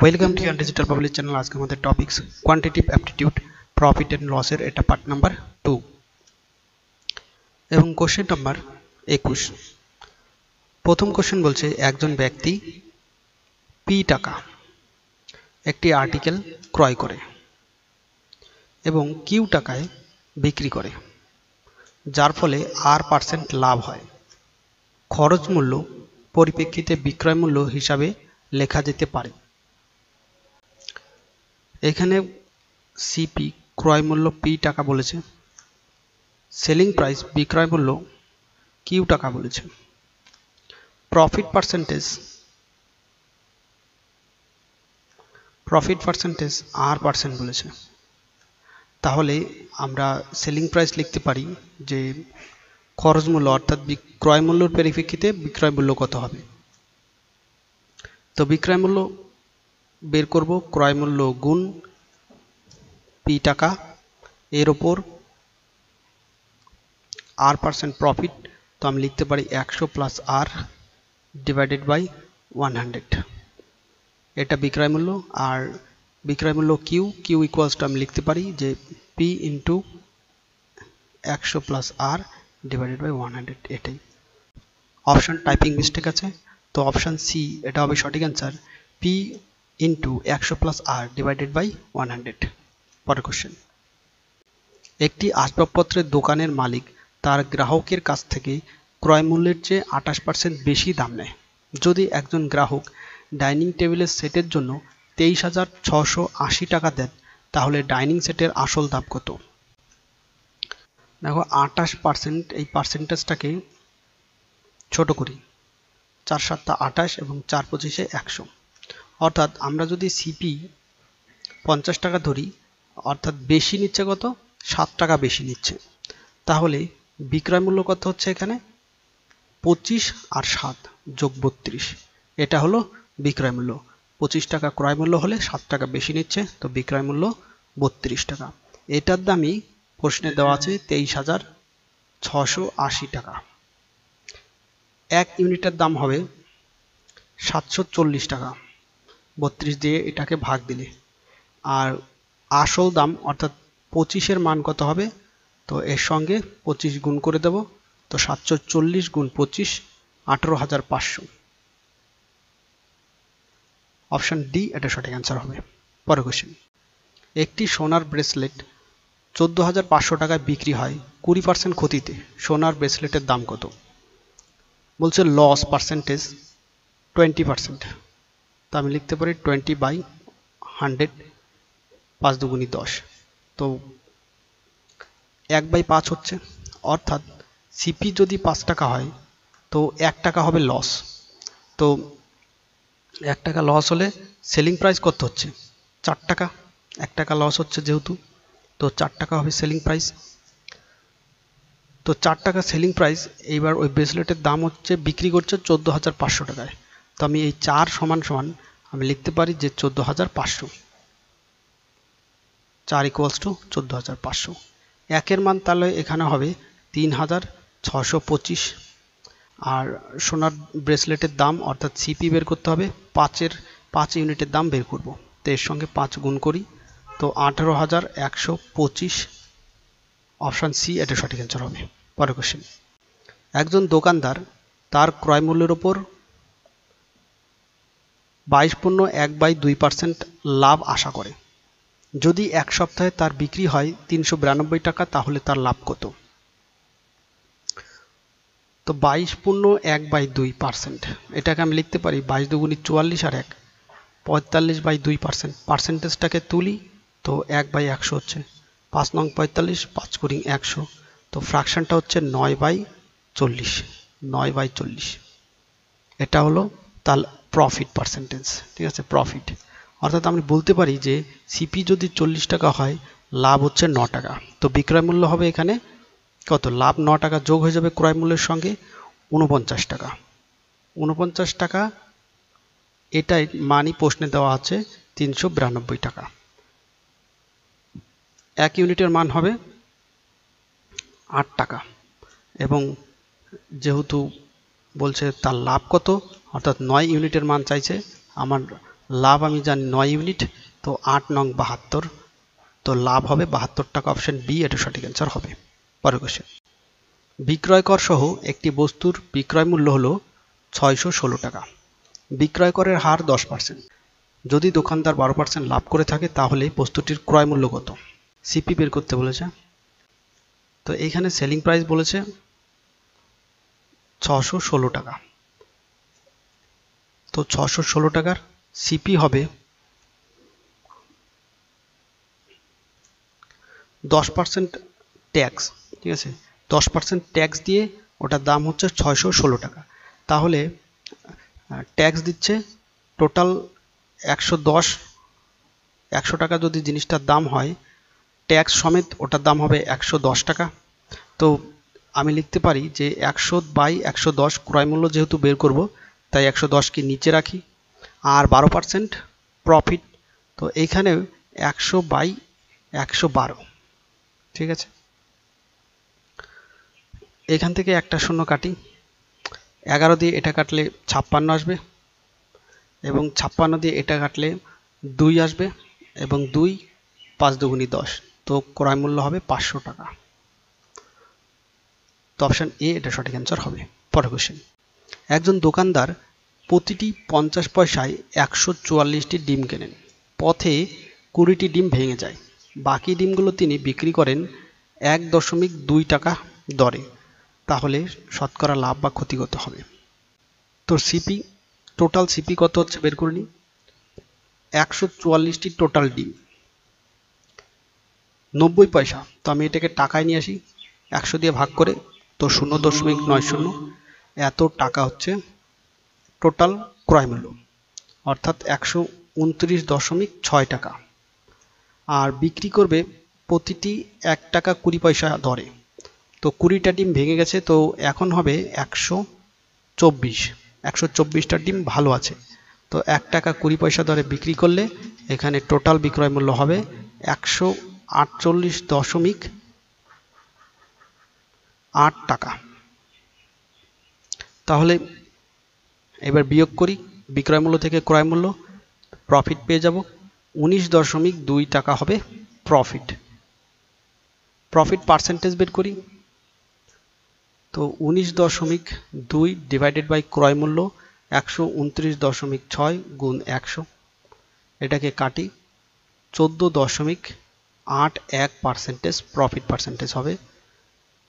Welcome to your digital public channel. আজকে আমাদের topics quantitative aptitude, profit and লসের, এটা পার্ট নাম্বার 2 এবং কোশ্চেন নাম্বার 21। প্রথম কোশ্চেন বলছে একজন ব্যক্তি পি টাকা একটি আর্টিকেল ক্রয় করে এবং কিউ টাকায় বিক্রি করে, যার ফলে R% লাভ হয়। খরচ মূল্য পরিপ্রেক্ষিতে বিক্রয় মূল্য হিসাবে লেখা যেতে পারে। এখানে সিপি ক্রয় মূল্য পি টাকা বলেছে, সেলিং প্রাইস বিক্রয় মূল্য কিউ টাকা বলেছে, প্রফিট পার্সেন্টেজ R% বলেছে। তাহলে আমরা সেলিং প্রাইস লিখতে পারি যে খরচ মূল্য অর্থাৎ ক্রয় মূল্যের পরিপ্রেক্ষিতে বিক্রয় মূল্য কত হবে। তো বিক্রয় মূল্য বের করব, ক্রয় মূল্য গুণ পি টাকা এর ওপর R% প্রফিট। তো আমি লিখতে পারি 100 প্লাস R ডিভাইডেড বাই 100, এটা বিক্রয় মূল্য। আর বিক্রয় মূল্য কিউ ইকুয়ালস টু আমি লিখতে পারি যে P into 100 plus R divided by 100, এটাই। অপশন টাইপিং মিস্টেক আছে, তো অপশন সি এটা হবে সঠিক answer, P into 100 plus R divided by 100। পরের কোশ্চেন, একটি আসবাবপত্রের দোকানের মালিক তার গ্রাহকের কাছ থেকে ক্রয় মূল্যের চেয়ে 28% বেশি দাম নেয়। যদি একজন গ্রাহক ডাইনিং টেবিলের সেটের জন্য 23,680 টাকা দেন, তাহলে ডাইনিং সেটের আসল দাম কত? দেখো 28%, এই পার্সেন্টেজটাকে ছোট করি, 4 7 28 এবং 4 25 100, অর্থাৎ আমরা যদি সিপি 50 টাকা ধরি, অর্থাৎ বেশি নিচ্ছে কত? 7 টাকা বেশি নিচ্ছে। তাহলে বিক্রয় মূল্য কত হচ্ছে এখানে? 25 আর 7 যোগ 32, এটা হলো বিক্রয় মূল্য। 25 টাকা ক্রয় মূল্য হলে 7 টাকা বেশি নিচ্ছে, তো বিক্রয় মূল্য 32 টাকা। এটার দামই প্রশ্নে দেওয়া আছে 23,680 টাকা। 1 ইউনিটের দাম হবে 740 টাকা, 32 দিয়ে এটাকে ভাগ দিলে। আর আসল দাম অর্থাৎ 25-এর মান কত হবে? তো এর সঙ্গে 25 গুণ করে দেব, তো 740 গুণ 25 18,500। অপশন ডি এটা সঠিক অ্যান্সার হবে। পরের কোশ্চেন, একটি সোনার ব্রেসলেট 14,500 টাকায় বিক্রি হয় 20% ক্ষতিতে, সোনার ব্রেসলেটের দাম কত? বলছে লস পার্সেন্টেজ 20%, তো আমি লিখতে পারি 20/100, 5 দুগুণী 10, তো 1/5 হচ্ছে। অর্থাৎ সিপি যদি 5 টাকা হয় তো 1 টাকা হবে লস। তো 1 টাকা লস হলে সেলিং প্রাইস কত হচ্ছে? 4 টাকা। 1 টাকা লস হচ্ছে যেহেতু, তো 4 টাকা হবে সেলিং প্রাইস। তো 4 টাকা সেলিং প্রাইস। এইবার ওই ব্রেসলেটের দাম হচ্ছে, বিক্রি করছে 14,500 টাকায়। তো আমি এই 4 সমান সমান আমি লিখতে পারি যে 14,500, 4 ইকুয়ালস টু 14,500। 1-এর মান তাহলে এখানে হবে 3,625। আর সোনার ব্রেসলেটের দাম অর্থাৎ সিপি বের করতে হবে, 5 ইউনিটের দাম বের করব। তো এর সঙ্গে 5 গুণ করি, তো 18,125। অপশান সি এটা সঠিক অ্যান্সার হবে। পরের কোশ্চেন, একজন দোকানদার তার ক্রয় মূল্যের ওপর 22.1/2% লাভ আশা করে। যদি এক সপ্তাহে তার বিক্রি হয় 392 টাকা, তাহলে তার লাভ কত? তো 22.1/2%, এটাকে আমি লিখতে পারি 22 দুগুণী 44 আর 1 45/2%। পার্সেন্টেজটাকে তুলি, তো 1/100 হচ্ছে, 5 নং 45, 5 কুড়ি 100, তো ফ্র্যাকশনটা হচ্ছে 9/40, 9/40। এটা হলো তার প্রফিট পার্সেন্টেজ, ঠিক আছে, প্রফিট। অর্থাৎ আমি বলতে পারি যে সিপি যদি 40 টাকা হয়, লাভ হচ্ছে 9 টাকা। তো বিক্রয় মূল্য হবে এখানে কত? লাভ 9 টাকা যোগ হয়ে যাবে ক্রয় মূল্যের সঙ্গে 49 টাকা। 49 টাকা, এটাই মানই প্রশ্নে দেওয়া আছে 392 টাকা। 1 ইউনিটের মান হবে 8 টাকা, এবং যেহেতু বলছে তার লাভ কত, অর্থাৎ 9 ইউনিটের মান চাইছে, আমার লাভ আমি জানি 9 ইউনিট, তো 8 নং 72, তো লাভ হবে 72 টাকা, অপশন বি এটা সঠিক অ্যান্সার হবে। পরের কোশ্চেন, বিক্রয় কর সহ একটি বস্তুর বিক্রয় মূল্য হলো 616 টাকা। বিক্রয় করের হার 10%। যদি দোকানদার 12% লাভ করে থাকে তাহলে বস্তুটির ক্রয় মূল্য কত? সিপি বের করতে বলেছে। তো এইখানে সেলিং প্রাইস বলেছে 616 টাকা, তো 616 টাকার সিপি হবে 10% ট্যাক্স, ঠিক আছে, 10% ট্যাক্স দিয়ে ওটার দাম হচ্ছে 616 টাকা। তাহলে ট্যাক্স দিচ্ছে টোটাল 100 টাকা। যদি জিনিসটার দাম হয় ট্যাক্স সমেত ওটার দাম হবে 110 টাকা। তো আমি লিখতে পারি যে 100/110, ক্রয় মূল্য যেহেতু বের করব তাই 110কে নিচে রাখি, আর 12% প্রফিট, তো এইখানে 100/112, ঠিক আছে। এখান থেকে একটা শূন্য কাটি, 11 দিয়ে এটা কাটলে 56 আসবে, এবং 56 দিয়ে এটা কাটলে 2 আসবে, এবং 2 5 দুগুণী 10, তো ক্রয় মূল্য হবে 500 টাকা। তো অপশন এ এটা সঠিক অ্যান্সার হবে। পরের কোশ্চেন, একজন দোকানদার প্রতিটি 50 পয়সায় 144টি ডিম কেনেন। পথে 20টি ডিম ভেঙে যায়, বাকি ডিমগুলো তিনি বিক্রি করেন 1.2 টাকা দরে, তাহলে শতকরা লাভ বা ক্ষতি কত হবে? তো সিপি, টোটাল সিপি কত হচ্ছে বের করে নিই। 144টি টোটাল ডিম, 90 পয়সা, তো আমি এটাকে টাকায় নিয়ে আসি, 100 দিয়ে ভাগ করে, তো 0.90, এত টাকা হচ্ছে টোটাল ক্রয় মূল্য, অর্থাৎ 129.6 টাকা। আর বিক্রি করবে প্রতিটি 1 টাকা 20 পয়সা দরে, তো 20টা ডিম ভেঙে গেছে, তো এখন হবে 124টা ডিম ভালো আছে, তো 1 টাকা 20 পয়সা দরে বিক্রি করলে এখানে টোটাল বিক্রয় মূল্য হবে 148.8 টাকা। তাহলে এবার বিয়োগ করি বিক্রয় মূল্য থেকে ক্রয় মূল্য, প্রফিট পেয়ে যাব 19.2 টাকা হবে প্রফিট। প্রফিট পার্সেন্টেজ বের করি, তো 19.2 ডিভাইডেড বাই ক্রয় মূল্য 129.6 গুণ 100, এটাকে কাটি, 14.81% প্রফিট পার্সেন্টেজ হবে,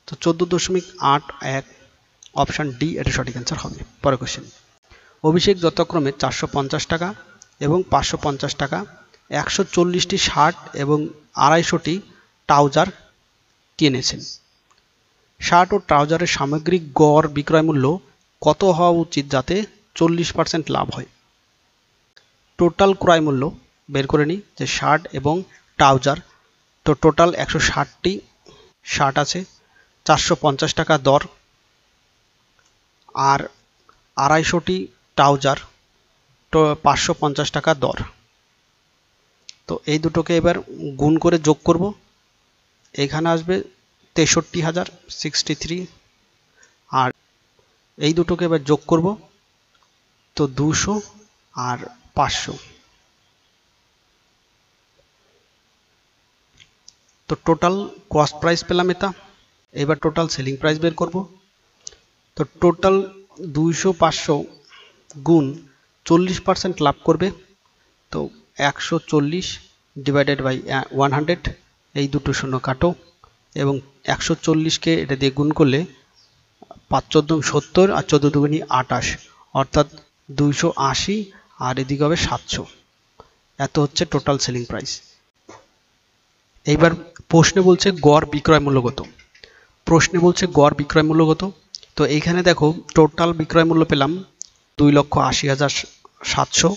তো 14.81, অপশান ডি এটা সঠিক অ্যান্সার হবে। পরের কোশ্চেন, অভিষেক যথাক্রমে 450 টাকা এবং 550 টাকা 140টি শার্ট এবং 250টি ট্রাউজার কিনেছেন। শার্ট ও ট্রাউজারের সামগ্রিক গড় বিক্রয় মূল্য কত হওয়া উচিত যাতে 40% লাভ হয়? টোটাল ক্রয় মূল্য বের করে নিই, যে শার্ট এবং ট্রাউজার, তো টোটাল 160টি শার্ট আছে, 450 টাকা দর, আর 250টি ট্রাউজার, তো 550 টাকা দর। তো এই দুটোকে এবার গুণ করে যোগ করব, এখানে আসবে 63,063, আর এই দুটোকে এবার যোগ করব, তো 200 আর 500, তো টোটাল কস্ট প্রাইস পেলাম এটা। এবার টোটাল সেলিং প্রাইস বের করব, তো টোটাল 200-500 গুণ 40% লাভ করবে, তো 140 ডিভাইডেড বাই 100, এই দুটো শূন্য কাটো, এবং 140কে এটা দিয়ে গুণ করলে 5×4 = 70 আর 14 দুগুণী 28, অর্থাৎ 280, আর এদিকে হবে 700, এত হচ্ছে টোটাল সেলিং প্রাইস। এইবার প্রশ্নে বলছে গড় বিক্রয় মূল্য কত। প্রশ্নে বলছে গড় বিক্রয় মূল্য কত, তো এইখানে দেখো টোটাল বিক্রয় মূল্য পেলাম 2,80,700,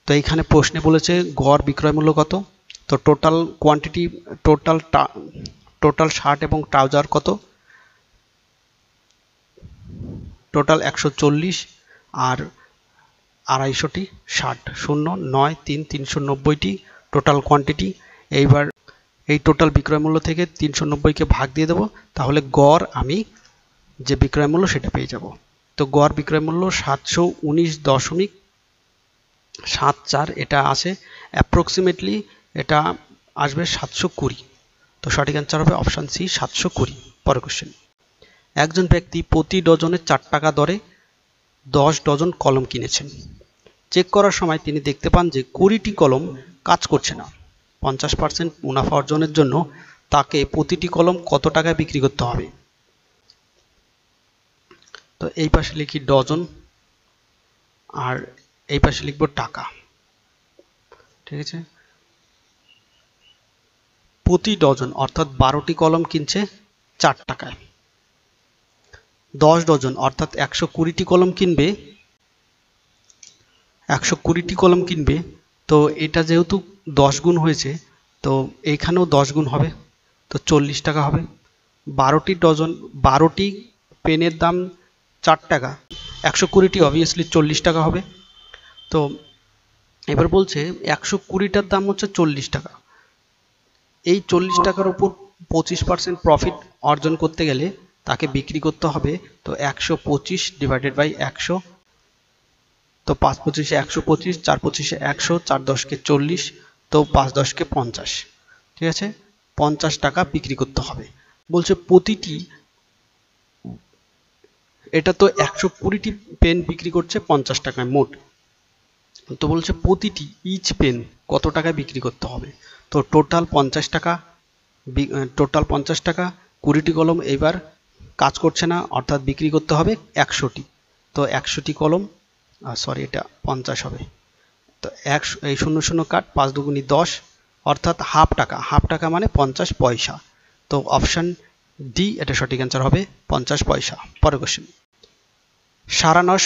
তো এইখানে প্রশ্নে বলেছে গড় বিক্রয় মূল্য কত, তো টোটাল কোয়ান্টিটি, টোটাল শার্ট এবং ট্রাউজার কত, টোটাল 140, আর 250টি শার্ট, 0,9,3,390টি টোটাল কোয়ান্টিটি। এইবার এই টোটাল বিক্রয় মূল্য থেকে 390কে ভাগ দিয়ে দেবো, তাহলে গড় আমি যে বিক্রয় মূল্য সেটা পেয়ে যাব। তো গড় বিক্রয় মূল্য 719.6 7 4 এটা আসে অ্যাপ্রক্সিমেটলি, এটা আসবে 720। তো সঠিক অ্যান্সার হবে অপশান সি 720। পরের কোশ্চেন, একজন ব্যক্তি প্রতি ডজনে 4 টাকা দরে 10 ডজন কলম কিনেছেন। চেক করার সময় তিনি দেখতে পান যে 20টি কলম কাজ করছে না। 50% মুনাফা অর্জনের জন্য তাকে প্রতিটি কলম কত টাকায় বিক্রি করতে হবে? তো এই পাশে লিখি ডজন আর এই পাশে লিখব টাকা। ঠিক আছে, প্রতি ডজন অর্থাৎ 12টি কলম কিনছে 4 টাকায়। 10 ডজন অর্থাৎ 120টি কলম কিনবে, 120টি কলম কিনবে। তো এটা যেহেতু 10 গুণ হয়েছে, তো এইখানেও 10 গুণ হবে, তো 40 টাকা হবে। 12টি ডজন, 12টি পেনের দাম 4 টাকা, 120টি অবভিয়াসলি 40 টাকা হবে। তো এবার বলছে 120টার দাম হচ্ছে 40 টাকা। এই 40 টাকার উপর 25% প্রফিট অর্জন করতে গেলে তাকে বিক্রি করতে হবে তো 125 ডিভাইডেড বাই 100। তো 5 25 125, 4 25 100, 4 10 40, তো 5 10 50। ঠিক আছে, 50 টাকা বিক্রি করতে হবে। বলছে প্রতিটি, এটা তো 120টি পেন বিক্রি করছে 50 টাকায় মোট। তো বলছে প্রতিটি ইচ পেন কত টাকায় বিক্রি করতে হবে? তো টোটাল 50 টাকা, টোটাল 50 টাকা, 20টি কলম এবার কাজ করছে না অর্থাৎ বিক্রি করতে হবে 100টি। তো 100টি কলম, সরি এটা 50 হবে। তো 100, এই 0 0 কাট, 5 দুগুণি 10 অর্থাৎ হাফ টাকা। হাফ টাকা মানে 50 পয়সা। তো অপশান ডি এটা সঠিক অ্যান্সার হবে 50 পয়সা। পরের কোশ্চেন, সারানস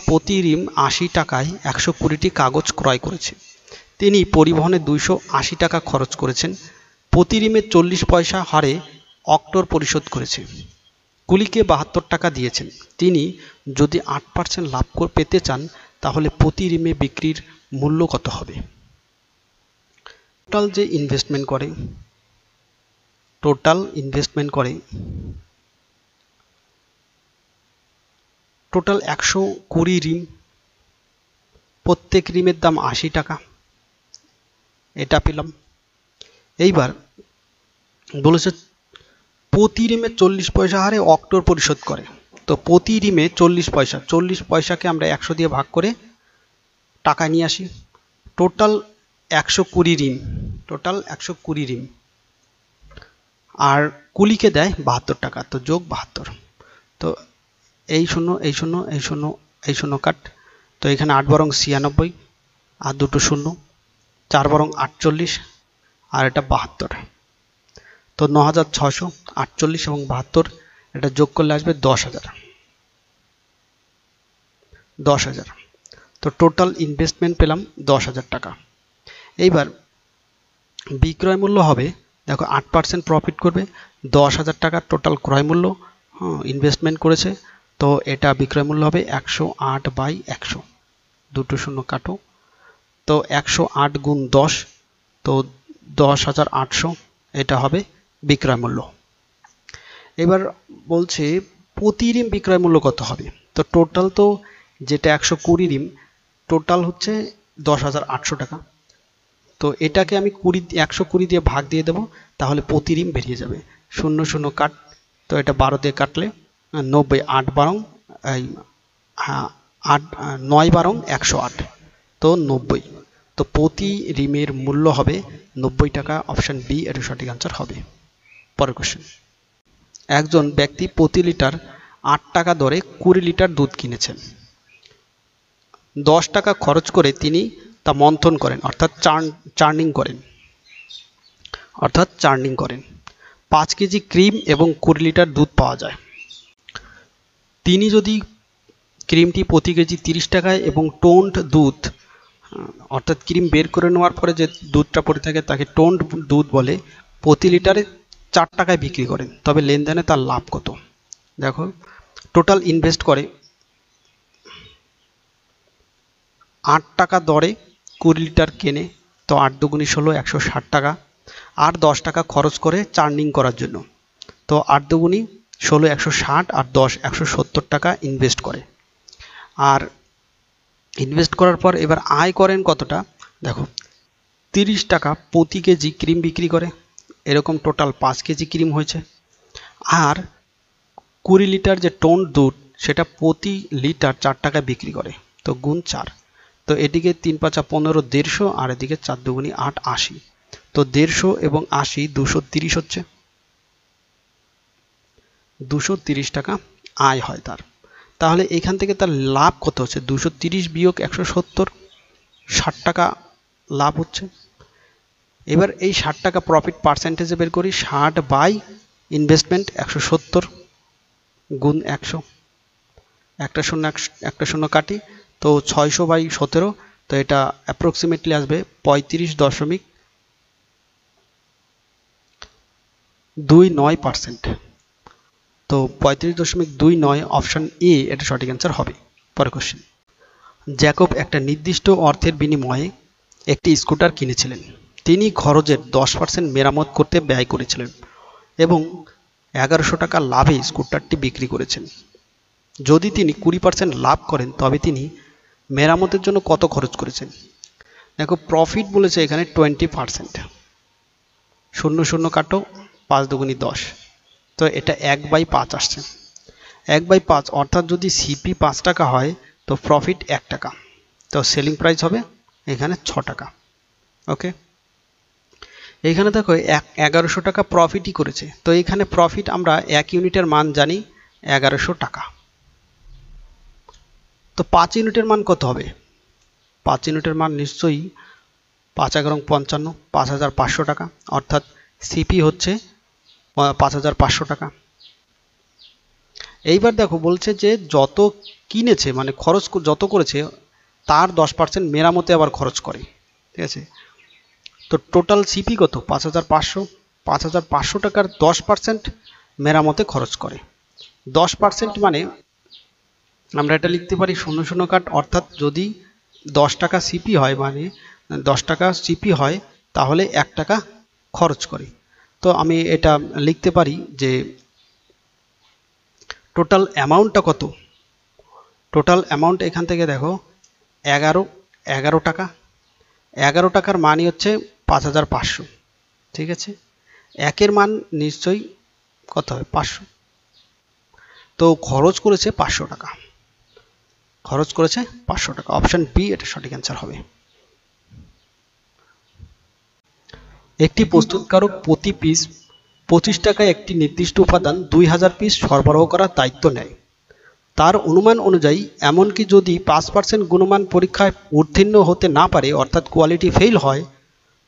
প্রতি রিম 80 টাকায় 120টি কাগজ ক্রয় করেছে। তিনি পরিবহনে 280 টাকা খরচ করেছেন। প্রতি রিমে 40 পয়সা হারে অক্টোর পরিশোধ করেছে। কুলিকে 72 টাকা দিয়েছেন। তিনি যদি 8% লাভ পেতে চান তাহলে প্রতি রিমে বিক্রির মূল্য কত হবে? টোটাল যে ইনভেস্টমেন্ট করে টোটাল 120 রিম, প্রত্যেক রিমের দাম 80 টাকা, এটা পেলাম। এইবার বলেছে প্রতি রিমে 40 পয়সা হারে অক্টোর পরিশোধ করে। তো প্রতি রিমে 40 পয়সা, 40 পয়সাকে আমরা 100 দিয়ে ভাগ করে টাকা নিয়ে আসি। টোটাল 120 রিম, টোটাল 120 রিম, আর কুলিকে দেয় 72 টাকা, তো যোগ 72। তো এই শূন্য এই শূন্য এই শূন্য এই শূন্য কাট, তো এখানে 8 বরং 96 আর দুটো শূন্য, 4 বরং 48 আর এটা 72। তো 9648 এবং 72 এটা যোগ করলে আসবে 10,000। তো টোটাল ইনভেস্টমেন্ট পেলাম 10,000 টাকা। এইবার বিক্রয় মূল্য হবে, দেখো 8% প্রফিট করবে, 10,000 টাকা টোটাল ক্রয় মূল্য ইনভেস্টমেন্ট করেছে। তো এটা বিক্রয় মূল্য হবে 108/100, দুটো শূন্য কাটো, তো 108 গুণ 10, তো 10,800 এটা হবে বিক্রয় মূল্য। এবার বলছে প্রতি রিম বিক্রয় মূল্য কত হবে? তো টোটাল তো যেটা 120 রিম, টোটাল হচ্ছে 10,800 টাকা। তো এটাকে আমি 120 দিয়ে ভাগ দিয়ে দেবো, তাহলে প্রতি রিম বেরিয়ে যাবে। 0 0 কাট, তো এটা 12 দিয়ে কাটলে 90, 8 বারং 9 বারং 108, তো 90। তো প্রতি রিমের মূল্য হবে 90 টাকা। অপশান বি এটা সঠিক আনসার হবে। পরের কোশ্চেন, একজন ব্যক্তি প্রতি লিটার 8 টাকা দরে 20 লিটার দুধ কিনেছেন। 10 টাকা খরচ করে তিনি তা মন্থন করেন অর্থাৎ চার্নিং করেন। 5 কেজি ক্রিম এবং 20 লিটার দুধ পাওয়া যায়। তিনি যদি ক্রিমটি প্রতি কেজি 30 টাকায় এবং টোন্ড দুধ, অর্থাৎ ক্রিম বের করে নেওয়ার পরে যে দুধটা পড়ে থাকে তাকে টোন্ড দুধ বলে, প্রতি লিটারে 4 টাকায় বিক্রি করেন, তবে লেনদেনে তার লাভ কত? দেখো টোটাল ইনভেস্ট করে 8 টাকা দরে 20 লিটার কেনে, তো 8 দুগুণি 16, 160 টাকা, আর 10 টাকা খরচ করে চার্নিং করার জন্য। তো 8 দুগুণি 16, 160 আর 10, 170 টাকা ইনভেস্ট করে। আর ইনভেস্ট করার পর এবার আয় করেন কতটা, দেখো 30 টাকা প্রতি কেজি ক্রিম বিক্রি করে, এরকম টোটাল 5 কেজি ক্রিম হয়েছে। আর 20 লিটার যে টন দুধ সেটা প্রতি লিটার 4 টাকা বিক্রি করে, তো গুণ 4। তো এদিকে 3 5 15 150, আর এদিকে 4 2 8 80। তো 150 এবং 80 230 হচ্ছে, 230 টাকা আয় হয় তার। তাহলে এখান থেকে তার লাভ কত হচ্ছে, 230 বিয়োগ 170, 60 টাকা লাভ হচ্ছে। এবার এই 60 টাকা প্রফিট পার্সেন্টেজে বের করি, 60 বাই ইনভেস্টমেন্ট 170 গুণ 100, একটা শূন্য কাটি, তো 600 বাই 17, তো এটা অ্যাপ্রক্সিমেটলি আসবে 35.29%। তো 35.29 অপশন এ এটা সঠিক অ্যান্সার হবে। পরের কোশ্চেন, জ্যাকব একটা নির্দিষ্ট অর্থের বিনিময়ে একটি স্কুটার কিনেছিলেন। তিনি খরচের 10% মেরামত করতে ব্যয় করেছিলেন এবং 1100 টাকা লাভে স্কুটারটি বিক্রি করেছেন। যদি তিনি 20% লাভ করেন তবে তিনি মেরামতের জন্য কত খরচ করেছেন। দেখো প্রফিট বলেছে এখানে 20%, 00 কাটো, 5 দুগুণী 10, তো এটা 1/5 আসছে। 1/5 অর্থাৎ যদি সিপি 5 টাকা হয় তো প্রফিট 1 টাকা, তো সেলিং প্রাইস হবে এখানে 6 টাকা। ওকে, এইখানে দেখো 1100 টাকা প্রফিটই করেছে, তো এখানে প্রফিট আমরা 1 ইউনিটের মান জানি 1100 টাকা। তো 5 ইউনিটের মান কত হবে, 5 ইউনিটের মান নিশ্চয়ই 5 11 55, 5500 টাকা, অর্থাৎ সিপি হচ্ছে 5500 টাকা। এইবার দেখো বলছে যে যত কিনেছে মানে খরচ যত করেছে তার 10% মেরামতে আবার খরচ করে, ঠিক আছে। তো টোটাল সিপি কত, 5500, 5500 টাকার 10% মেরামতে খরচ করে। 10% মানে আমরা এটা লিখতে পারি 00 কাট, অর্থাৎ যদি 10 টাকা সিপি হয় মানে 10 টাকা সিপি হয় তাহলে 1 টাকা খরচ করে। তো আমি এটা লিখতে পারি যে টোটাল অ্যামাউন্টটা কত, টোটাল অ্যামাউন্ট এখান থেকে দেখো 11 টাকা, 11 টাকার মানই হচ্ছে 5500, ঠিক আছে। একের মান নিশ্চয়ই কত হবে, 500, তো খরচ করেছে 500 টাকা, খরচ করেছে 500 টাকা। অপশন বি এটা সঠিক অ্যান্সার হবে। একটি প্রস্তুতকারক প্রতি পিস 25 টাকায় একটি নির্দিষ্ট উপাদান 2000 পিস সরবরাহ করার দায়িত্ব নেয়। তার অনুমান অনুযায়ী এমনকি যদি 5% গুণমান পরীক্ষায় উত্তীর্ণ হতে না পারে, অর্থাৎ কোয়ালিটি ফেল হয়,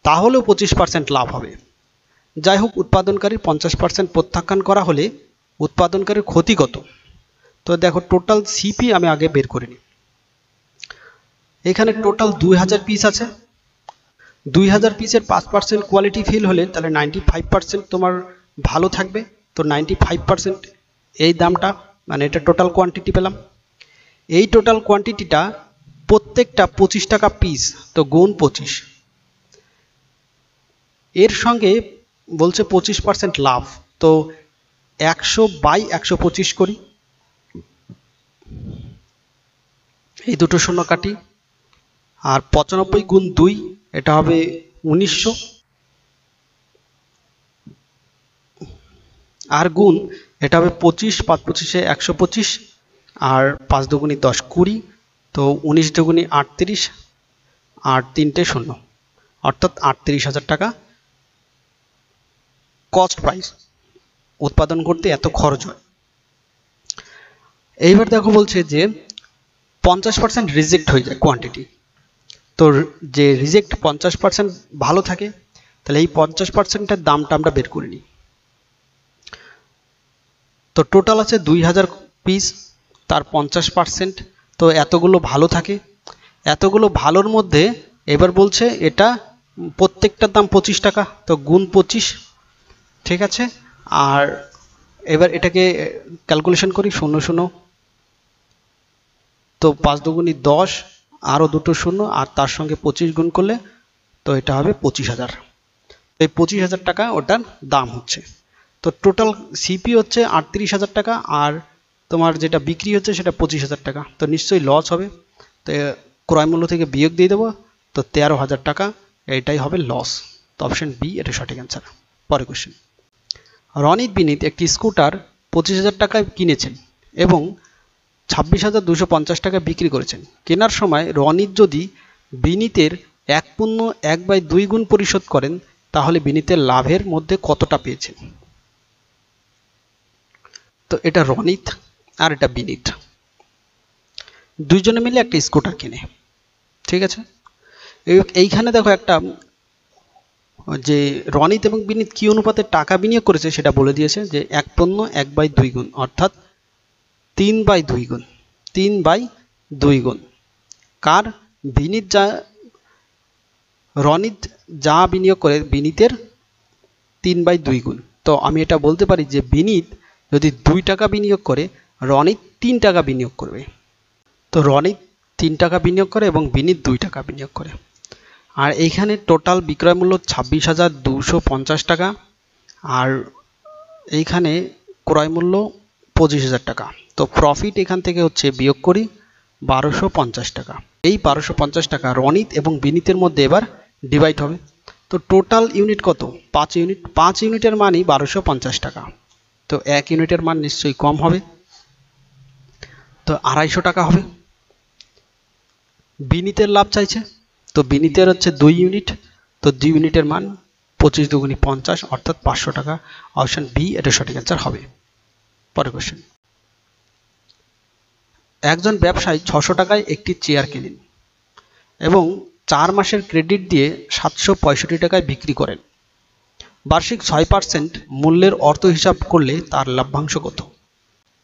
তাহলেও 25% লাভ হবে। যাই হোক, উৎপাদনকারীর 50% প্রত্যাখ্যান করা হলে উৎপাদনকারীর ক্ষতি কত। তো দেখো টোটাল সিপি আমি আগে বের করে নিই। এখানে টোটাল 2000 পিস আছে, 2000 পিসের 5% কোয়ালিটি ফেল হলে তাহলে 95% তোমার ভালো থাকবে। তো 95% এই দামটা মানে এটা টোটাল কোয়ান্টিটি পেলাম। এই টোটাল কোয়ান্টিটিটা প্রত্যেকটা 25 টাকা পিস, তো গুণ 25, এর সঙ্গে বলছে 25% লাভ, তো 100/125 করি, এই দুটো শূন্য কাটি, আর 95 গুণ 2 এটা হবে 1900, আর গুণ এটা হবে 25, 5 25 125, আর 5 দুগুণী 10 20, তো 19 দুগুণী 38, আর 3টে 0, অর্থাৎ 38,000 টাকা কস্ট প্রাইস, উৎপাদন করতে এত খরচ হয়। এইবার দেখো বলছে যে 50% রিজেক্ট হয়ে যায় কোয়ান্টিটি, তো যে রিজেক্ট 50% ভালো থাকে, তাহলে এই 50%-এর দামটা আমরা বের করে নিই। তো টোটাল আছে 2000 পিস, তার 50%, তো এতগুলো ভালো থাকে, এতগুলো ভালোর মধ্যে এবার বলছে এটা প্রত্যেকটার দাম 25 টাকা, তো গুণ 25, ঠিক আছে। আর এবার এটাকে ক্যালকুলেশন করি, 00, তো 5 দুগুণী 10, আরও দুটো 0, আর তার সঙ্গে 25 গুণ করলে তো এটা হবে 25,000, এই 25,000 টাকা ওটার দাম হচ্ছে। তো টোটাল সিপি হচ্ছে 38,000 টাকা, আর তোমার যেটা বিক্রি হচ্ছে সেটা 25,000 টাকা, তো নিশ্চয়ই লস হবে। তো ক্রয় মূল্য থেকে বিয়োগ দিয়ে দেবো, তো 13,000 টাকা, এটাই হবে লস। তো অপশন বি এটা সঠিক অ্যান্সার। পরের কোশ্চেন, রনিত বিনীত একটি স্কুটার 25,000 টাকায় কিনেছেন এবং 26,250 টাকায় বিক্রি করেছেন। কেনার সময় রনিত যদি বিনীতের 1/2 গুণ পরিশোধ করেন তাহলে বিনীতের লাভের মধ্যে কতটা পেয়েছেন? তো এটা রনিত আর এটা বিনীত, দুইজনে মিলে একটা স্কুটার কিনে, ঠিক আছে। এইখানে দেখো একটা যে রনিত এবং বিনীত কি অনুপাতে টাকা বিনিয়োগ করেছে সেটা বলে দিয়েছে, যে 1/2 গুণ, অর্থাৎ 3/2 গুণ, 3/2 গুণ। কার? বিনীত রনিত যা বিনিয়োগ করে বিনীতের 3/2 গুণ। তো আমি এটা বলতে পারি যে বিনীত যদি 2 টাকা বিনিয়োগ করে রনিত 3 টাকা বিনিয়োগ করবে। তো রনিত 3 টাকা বিনিয়োগ করে এবং বিনীত 2 টাকা বিনিয়োগ করে। আর এইখানে টোটাল বিক্রয় মূল্য 26,250 টাকা, আর এইখানে ক্রয় মূল্য 25,000 টাকা। তো প্রফিট এখান থেকে হচ্ছে বিয়োগ করি 1250 টাকা। এই 1250 টাকা রনিত এবং বিনীতের মধ্যে এবার ডিভাইড হবে। তো টোটাল ইউনিট কত? 5 ইউনিট। 5 ইউনিটের মানই 1250 টাকা। তো 1 ইউনিটের মান নিশ্চয়ই কম হবে, তো 250 টাকা হবে। বিনীতের লাভ চাইছে, তো বিনীতের হচ্ছে 2 ইউনিট, তো 2 ইউনিটের মান 25 দুগুণি 50, অর্থাৎ 500 টাকা। অপশন বি এটা সঠিক অ্যান্সার হবে। পরের কোশ্চেন, একজন ব্যবসায়ী 600 টাকায় একটি চেয়ার কিনেন এবং 4 মাসের ক্রেডিট দিয়ে 765 টাকায় বিক্রি করেন। বার্ষিক 6% মূল্যের অর্থ হিসাব করলে তার লাভ্যাংশ কত?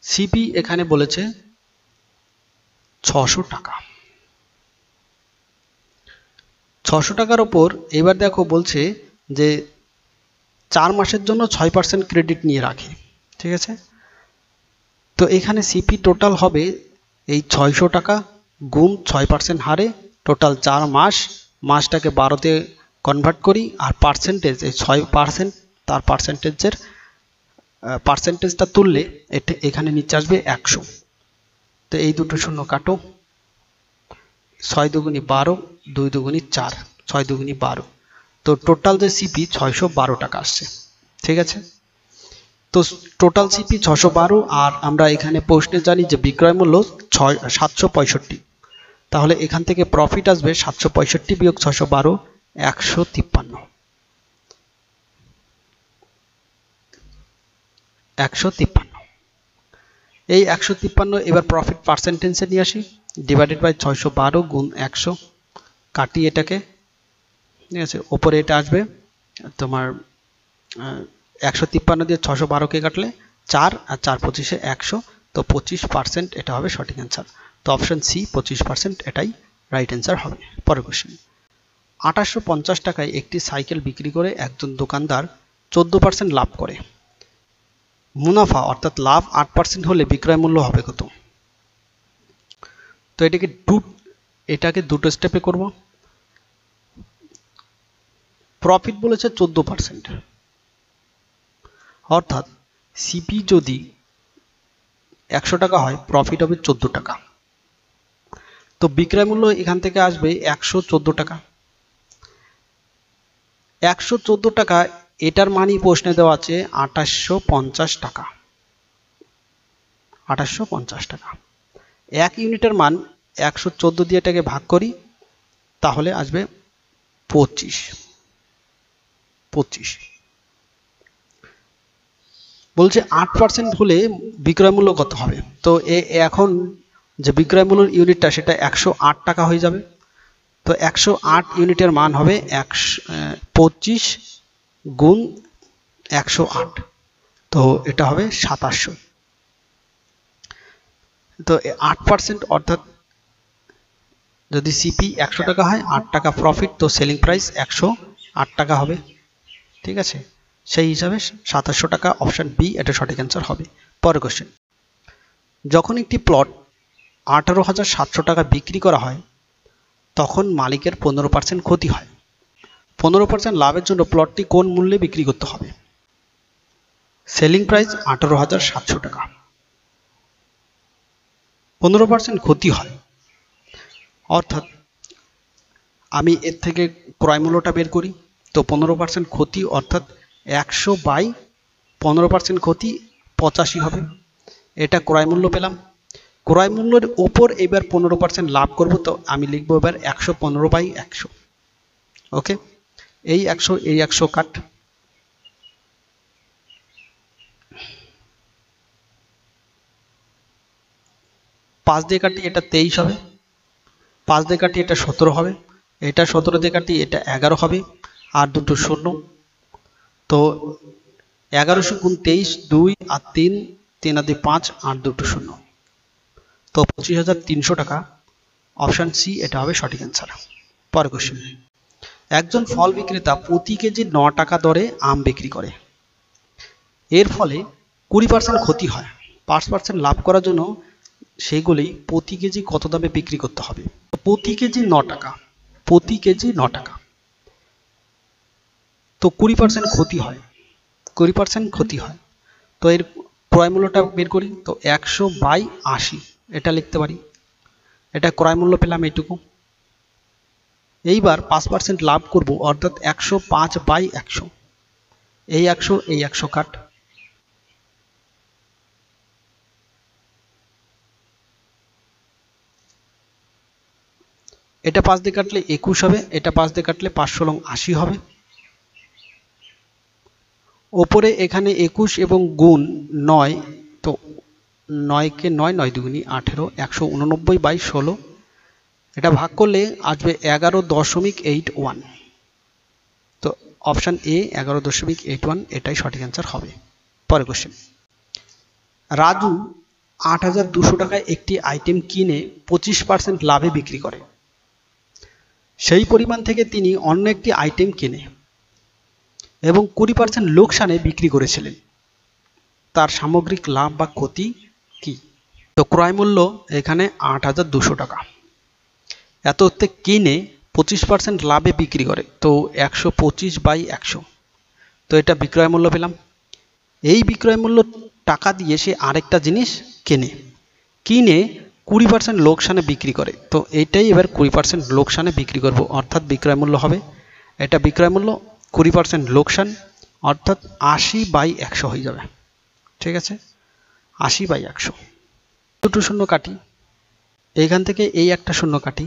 সিপি এখানে বলেছে 600 টাকা। 600 টাকার ওপর এবার দেখো বলছে যে 4 মাসের জন্য 6% ক্রেডিট নিয়ে রাখে, ঠিক আছে। তো এখানে সিপি টোটাল হবে এই 600 টাকা গুণ 6% হারে টোটাল 4 মাস, মাসটাকে 12তে কনভার্ট করি, আর পার্সেন্টেজ এই 6%, তার পার্সেন্টেজটা তুললে এটা এখানে নিচে আসবে 100। তো এই দুটো শূন্য কাটো, 6 দুগুণি 12, 2 দুগুণি 4, 6 দুগুণি 12। তো টোটাল যে সিপি 612 টাকা আসছে, ঠিক আছে। তো টোটাল সিপি 612, আর আমরা এখানে প্রশ্নে জানি যে বিক্রয় মূল্য 765। তাহলে এখান থেকে প্রফিট আসবে 765 বিয়োগ 612, 153। 153, এই 153 এবার প্রফিট পার্সেন্টেজে নিয়ে আসি, ডিভাইডেড বাই 612 গুণ 100, কাটি এটাকে, ঠিক আছে। ওপরে এটা আসবে তোমার 153 দিয়ে 612কে কাটলে 4, আর 4 25 100, তো 25%, এটা হবে সঠিক অ্যান্সার। তো অপশন সি 25%, এটাই রাইট অ্যান্সার হবে। পরের কোশ্চেন, 2850 টাকায় একটি সাইকেল বিক্রি করে একজন দোকানদার 14% লাভ করে। মুনাফা অর্থাৎ লাভ 8% হলে বিক্রয় মূল্য হবে কত? তো এটাকে দুটো স্টেপে করব। প্রফিট বলেছে 14%, অর্থাৎ সিপি যদি 100 টাকা হয় প্রফিট হবে 14 টাকা। তো বিক্রয় মূল্য এখান থেকে আসবে 114 টাকা। 114 টাকা, এটার মানই প্রশ্নে দেওয়া আছে 2850 টাকা। 2850 টাকা। 1 ইউনিটের মান 114 দিয়ে এটাকে ভাগ করি, তাহলে আসবে 25। বলছে 8% হলে বিক্রয় মূল্য কত হবে? তো এখন যে বিক্রয় মূল্যের ইউনিটটা সেটা 108 টাকা হয়ে যাবে। তো 108 ইউনিটের মান হবে 25 গুণ 108, তো এটা হবে 2700। তো 8%, অর্থাৎ যদি সিপি 100 টাকা হয়, 8 টাকা প্রফিট, তো সেলিং প্রাইস 108 টাকা হবে, ঠিক আছে। সেই হিসাবে 2700 টাকা, অপশন বি এটা সঠিক অ্যান্সার হবে। পরের কোশ্চেন, যখন একটি প্লট 18,700 টাকা বিক্রি করা হয় তখন মালিকের 15% ক্ষতি হয়। 15% লাভের জন্য প্লটটি কোন মূল্যে বিক্রি করতে হবে? সেলিং প্রাইস 18,700 টাকা। 15% ক্ষতি হয়, অর্থাৎ আমি এর থেকে ক্রয় মূল্যটা বের করি, তো 15% ক্ষতি অর্থাৎ 100/15% ক্ষতি 85 হবে। এটা ক্রয় মূল্য পেলাম। ক্রয় মূল্যের ওপর এবার 15% লাভ করব, তো আমি লিখব এবার 115/100। ওকে, এই 100 কাট, 5 দিয়ে কাটি এটা 23 হবে, 5 দিয়ে কাটি এটা 17 হবে, এটা 17 দিয়ে কাটি এটা 11 হবে, আর দুটো শূন্য, তো 1100 গুণ 23 2 আর 3 3 আর 2 5 আর দুটো শূন্য, তো 25,300 টাকা। অপশন সি এটা হবে সঠিক অ্যান্সার। পরের কোশ্চেন, একজন ফল বিক্রেতা প্রতি কেজি 9 টাকা দরে আম বিক্রি করে, এর ফলে 20% ক্ষতি হয়, 5% লাভ করার জন্য সেগুলি প্রতি কেজি কত দামে বিক্রি করতে হবে? প্রতি কেজি 9 টাকা, প্রতি কেজি 9 টাকা, তো 20% ক্ষতি হয়, 20% ক্ষতি হয়, তো এর ক্রয় মূল্যটা বের করি, তো 100/80 এটা লিখতে পারি। এটা ক্রয় মূল্য পেলাম এইটুকু। এইবার 5% লাভ করব অর্থাৎ 105/100, এই 100 কাট, এটা 5 দিয়ে কাটলে 21 হবে, এটা 5 দিয়ে কাটলে 5/80 হবে। ওপরে এখানে 21 এবং গুণ 9, তো 9 কে 9 9 দুগুণী 18, 189/16, এটা ভাগ করলে আসবে 11.81। তো অপশন এ 11.81 এটাই সঠিক অ্যান্সার হবে। পরের কোশ্চেন, রাজু 8,200 টাকায় একটি আইটেম কিনে 25% লাভে বিক্রি করে, সেই পরিমাণ থেকে তিনি অন্য একটি আইটেম কিনে এবং 20% লোকসানে বিক্রি করেছিলেন, তার সামগ্রিক লাভ বা ক্ষতি কি? তো ক্রয় মূল্য এখানে 8,200 টাকা, এত কিনে 25% লাভে বিক্রি করে, তো 125/100, তো এটা বিক্রয় মূল্য পেলাম। এই বিক্রয় মূল্য টাকা দিয়ে সে আরেকটা জিনিস কিনে 20% লোকসানে বিক্রি করে, তো এইটাই এবার 20% লোকসানে বিক্রি করব, অর্থাৎ বিক্রয় মূল্য হবে, এটা বিক্রয় মূল্য 20% লোকসান, অর্থাৎ 80/100 হয়ে যাবে। ঠিক আছে, 80/100, দুটো শূন্য কাটি, এইখান থেকে এই একটা শূন্য কাটি,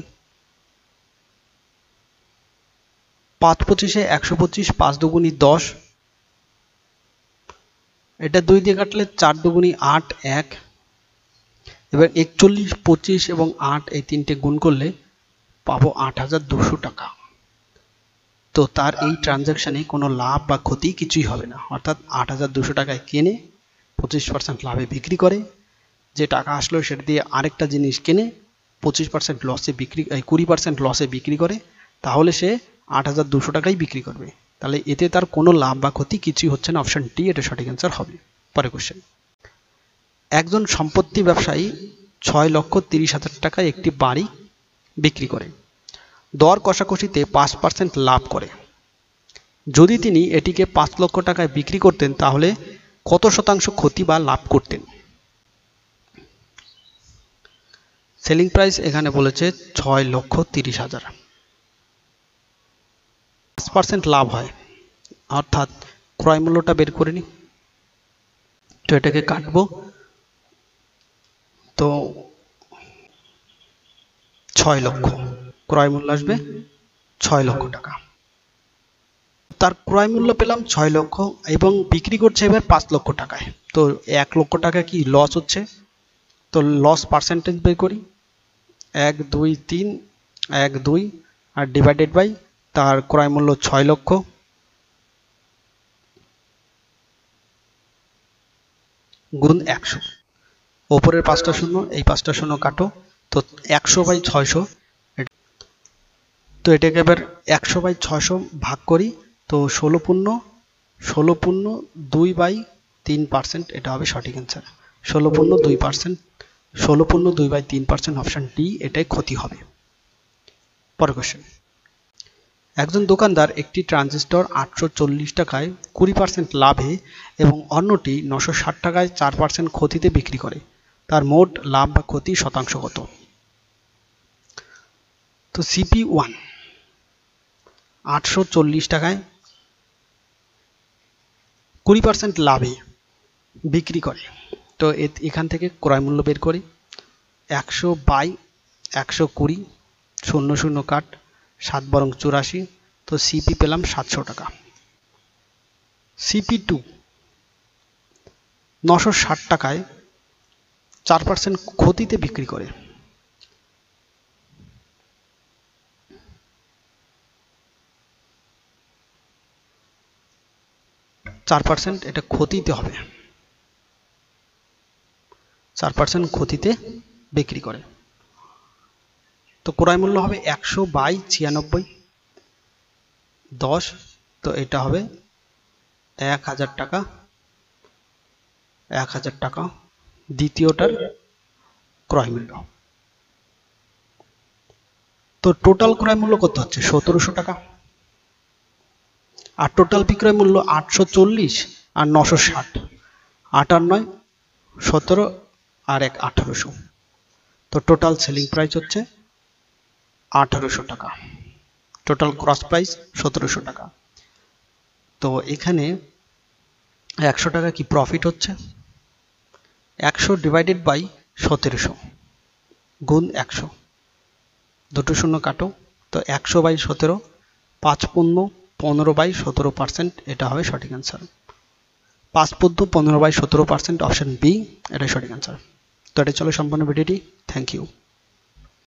5 25 125, 5 দুগুণী 10, এটা 2 দিয়ে কাটলে 4 দুগুণী 8 1, এবার 41 25 এবং 8 এই তিনটে গুণ করলে পাবো 8,200 টাকা। তো তার এই ট্রানজাকশানে কোনো লাভ বা ক্ষতি কিছুই হবে না, অর্থাৎ 8,200 টাকায় কিনে 25% লাভে বিক্রি করে, যে টাকা আসলো সেটা দিয়ে আরেকটা জিনিস কিনে 25% লসে বিক্রি 20% লসে বিক্রি করে, তাহলে সে 8,200 টাকাই বিক্রি করবে, তাহলে এতে তার কোনো লাভ বা ক্ষতি কিছুই হচ্ছে না। অপশন ডি এটা সঠিক অ্যান্সার হবে। পরের কোশ্চেন, একজন সম্পত্তি ব্যবসায়ী 6,30,000 টাকায় একটি বাড়ি বিক্রি করে, দর কষাকষিতে 5% লাভ করে, যদি তিনি এটিকে 5 লক্ষ টাকায় বিক্রি করতেন তাহলে কত শতাংশ ক্ষতি বা লাভ করতেন? সেলিং প্রাইস এখানে বলেছে 6,30,000, 5% লাভ হয়, অর্থাৎ ক্রয় মূল্যটা বের করে নি, তো এটাকে কাটবো, তো 6 লক্ষ, ক্রয় মূল্য আসবে 6 লক্ষ টাকা, তার ক্রয় মূল্য পেলাম 6 লক্ষ এবং বিক্রি করছে এবার 5 লক্ষ টাকায়, তো 1 লক্ষ টাকা কি লস হচ্ছে, তো লস পার্সেন্টেজ বের করি, 1 2 3 1 2 আর ডিভাইডেড বাই তার ক্রয় মূল্য 6 লক্ষ, গুণ 100, ওপরের 5টা শূন্য এই 5টা শূন্য কাটো, তো 100/600, তো এটাকে এবার 100/600 ভাগ করি, তো 16.2/3%, এটা হবে সঠিক অ্যান্সার। 16.2%, 16.2/3%, অপশন ডি এটাই ক্ষতি হবে। পরের কোশ্চেন, একজন দোকানদার একটি ট্রানজিস্টর 840 টাকায় 20% লাভে এবং অন্যটি 960 টাকায় 4% ক্ষতিতে বিক্রি করে, তার মোট লাভ বা ক্ষতি শতাংশ কত? তো CP1 840 টাকায় 20% লাভে বিক্রি করে। তো এখান থেকে ক্রয় মূল্য বের করি 100 বাই 120 00 কাট 7 বরং 84, তো CP পেলাম 700 টাকা। CP2 960 টাকায় 4% ক্ষতিতে বিক্রি করে। এটা ক্ষতিতে হবে, 4% ক্ষতিতে বিক্রি করে। তো ক্রয় মূল্য হবে 100 বাই 96 10, তো এটা হবে 1000 টাকা। 1000 টাকা দ্বিতীয়টার ক্রয় মূল্য। তো টোটাল ক্রয় মূল্য কত হচ্ছে 1700 টাকা, আর টোটাল বিক্রয় মূল্য 840 আর 960, 8 আর 9 17 আর 1 1800। তো টোটাল সেলিং প্রাইস হচ্ছে 1800 টাকা, টোটাল ক্রস প্রাইস 1700 টাকা। তো এখানে 100 টাকা কি প্রফিট হচ্ছে, 100 ডিভাইডেড বাই 1700 গুণ 100, দুটো শূন্য কাটো, তো 100 বাই 17 5 15 বাই 17%, এটা হবে সঠিক অ্যান্সার। 5 15 বাই 17%, অপশন বি এটাই সঠিক অ্যান্সার। তো এটা চলো সম্পূর্ণ ভিডিওটি। Thank you.